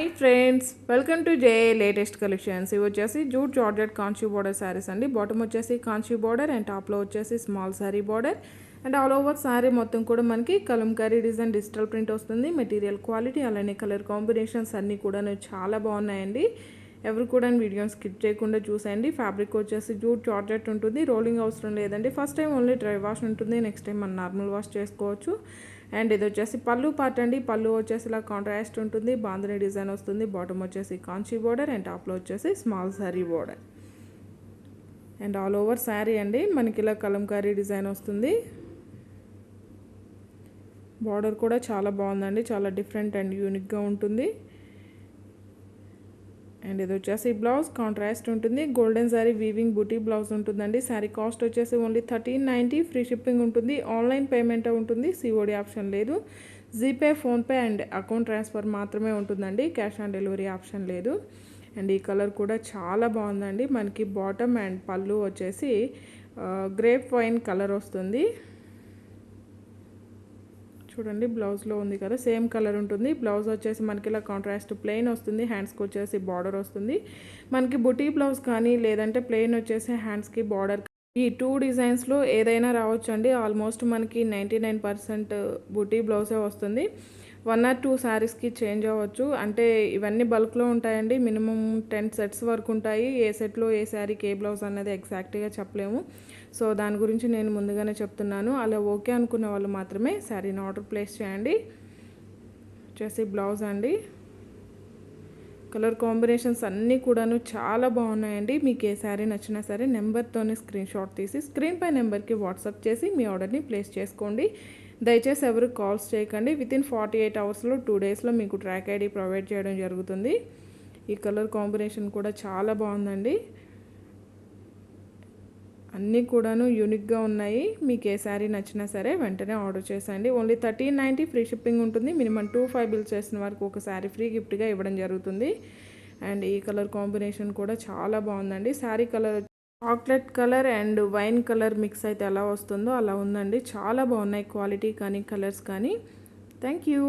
Hey friends, welcome to JA latest collections. ఇవి వచ్చేసి jute georgette Kanchi border saris అండి. Bottom వచ్చేసి కాంచీ బోర్డర్ అండ్ టాప్లో వచ్చేసి small sari border and all over sari మొత్తం కూడా మనకి కలంకారీ డిజైన్ డిజిటల్ ప్రింట్ వస్తుంది. మెటీరియల్ క్వాలిటీ అలానే కలర్ కాంబినేషన్స్ అన్నీ కూడా చాలా బాగున్నాయండి. ఎవరు కూడా వీడియోని స్కిప్ చేయకుండా చూసేయండి. ఫ్యాబ్రిక్ వచ్చేసి జూట్ జార్జెట్ ఉంటుంది. రోలింగ్ అవసరం లేదండి. First time only dry wash ఉంటుంది. నెక్స్ట్ టైం మనం నార్మల్ వాష్ చేసుకోవచ్చు. అండ్ ఇది వచ్చేసి పళ్ళు పార్ట్ అండి. పళ్ళు వచ్చేసి ఇలా కాంట్రాస్ట్ ఉంటుంది. బాంధనీ డిజైన్ వస్తుంది. బాటమ్ వచ్చేసి కాంచీ బోర్డర్ అండ్ టాప్లో వచ్చేసి small sari border and all over sari అండి మనకి ఇలా కలంకారీ డిజైన్ వస్తుంది. బార్డర్ కూడా చాలా బాగుందండి. చాలా డిఫరెంట్ అండ్ యూనిక్గా ఉంటుంది. అండ్ ఇది వచ్చేసి బ్లౌజ్ కాంట్రాస్ట్ ఉంటుంది. గోల్డెన్ శారీ వీవింగ్ బూటీ బ్లౌజ్ ఉంటుందండి. శారీ కాస్ట్ వచ్చేసి ఓన్లీ 1390. ఫ్రీ షిప్పింగ్ ఉంటుంది. ఆన్లైన్ పేమెంట్ ఉంటుంది. సిఓడి ఆప్షన్ లేదు. GPay, PhonePe and account transfer మాత్రమే ఉంటుందండి. క్యాష్ ఆన్ డెలివరీ ఆప్షన్ లేదు. అండ్ ఈ కలర్ కూడా చాలా బాగుందండి. మనకి బాటమ్ అండ్ పళ్ళు వచ్చేసి గ్రేప్ వైన్ కలర్ వస్తుంది. చూడండి బ్లౌజ్లో ఉంది కదా, సేమ్ కలర్ ఉంటుంది. బ్లౌజ్ వచ్చేసి మనకి ఇలా కాంట్రాస్ట్ ప్లెయిన్ వస్తుంది. హ్యాండ్స్కి వచ్చేసి బార్డర్ వస్తుంది. మనకి బుటీ బ్లౌజ్ కానీ లేదంటే ప్లెయిన్ వచ్చేసి హ్యాండ్స్కి బార్డర్, ఈ టూ డిజైన్స్లో ఏదైనా రావచ్చు అండి. ఆల్మోస్ట్ మనకి 99% బుటీ బ్లౌజే వస్తుంది. 1 or 2 శారీస్కి చేంజ్ అవ్వచ్చు. అంటే ఇవన్నీ బల్క్లో ఉంటాయండి. మినిమం 10 సెట్స్ వరకు ఉంటాయి. ఏ సెట్లో ఏ శారీకి ఏ బ్లౌజ్ అనేది ఎగ్జాక్ట్గా చెప్పలేము. సో దాని గురించి నేను ముందుగానే చెప్తున్నాను. అలా ఓకే అనుకున్న వాళ్ళు మాత్రమే శారీని ఆర్డర్ ప్లేస్ చేయండి. వచ్చేసి బ్లౌజ్ అండి. కలర్ కాంబినేషన్స్ అన్నీ కూడాను చాలా బాగున్నాయండి. మీకు ఏ శారీ నచ్చినా సరే నెంబర్తోనే స్క్రీన్ షాట్ తీసి స్క్రీన్ పై నెంబర్కి వాట్సాప్ చేసి మీ ఆర్డర్ని ప్లేస్ చేసుకోండి. దయచేసి ఎవరు కాల్స్ చేయకండి. వితిన్ 48 అవర్స్లో 2 డేస్లో మీకు ట్రాక్ ఐడి ప్రొవైడ్ చేయడం జరుగుతుంది. ఈ కలర్ కాంబినేషన్ కూడా చాలా బాగుందండి. అన్నీ కూడాను యూనిక్గా ఉన్నాయి. మీకు ఏ శారీ నచ్చినా సరే వెంటనే ఆర్డర్ చేసేయండి. ఓన్లీ 1390 ఫ్రీ షిప్పింగ్ ఉంటుంది. మినిమం 25 బిల్ చేసిన వరకు ఒక శారీ ఫ్రీ గిఫ్ట్గా ఇవ్వడం జరుగుతుంది. అండ్ ఈ కలర్ కాంబినేషన్ కూడా చాలా బాగుందండి. Sari colour chocolate colour and wine colour mix అయితే ఎలా వస్తుందో అలా ఉందండి. చాలా బాగున్నాయి క్వాలిటీ కానీ కలర్స్ కానీ. Thank you.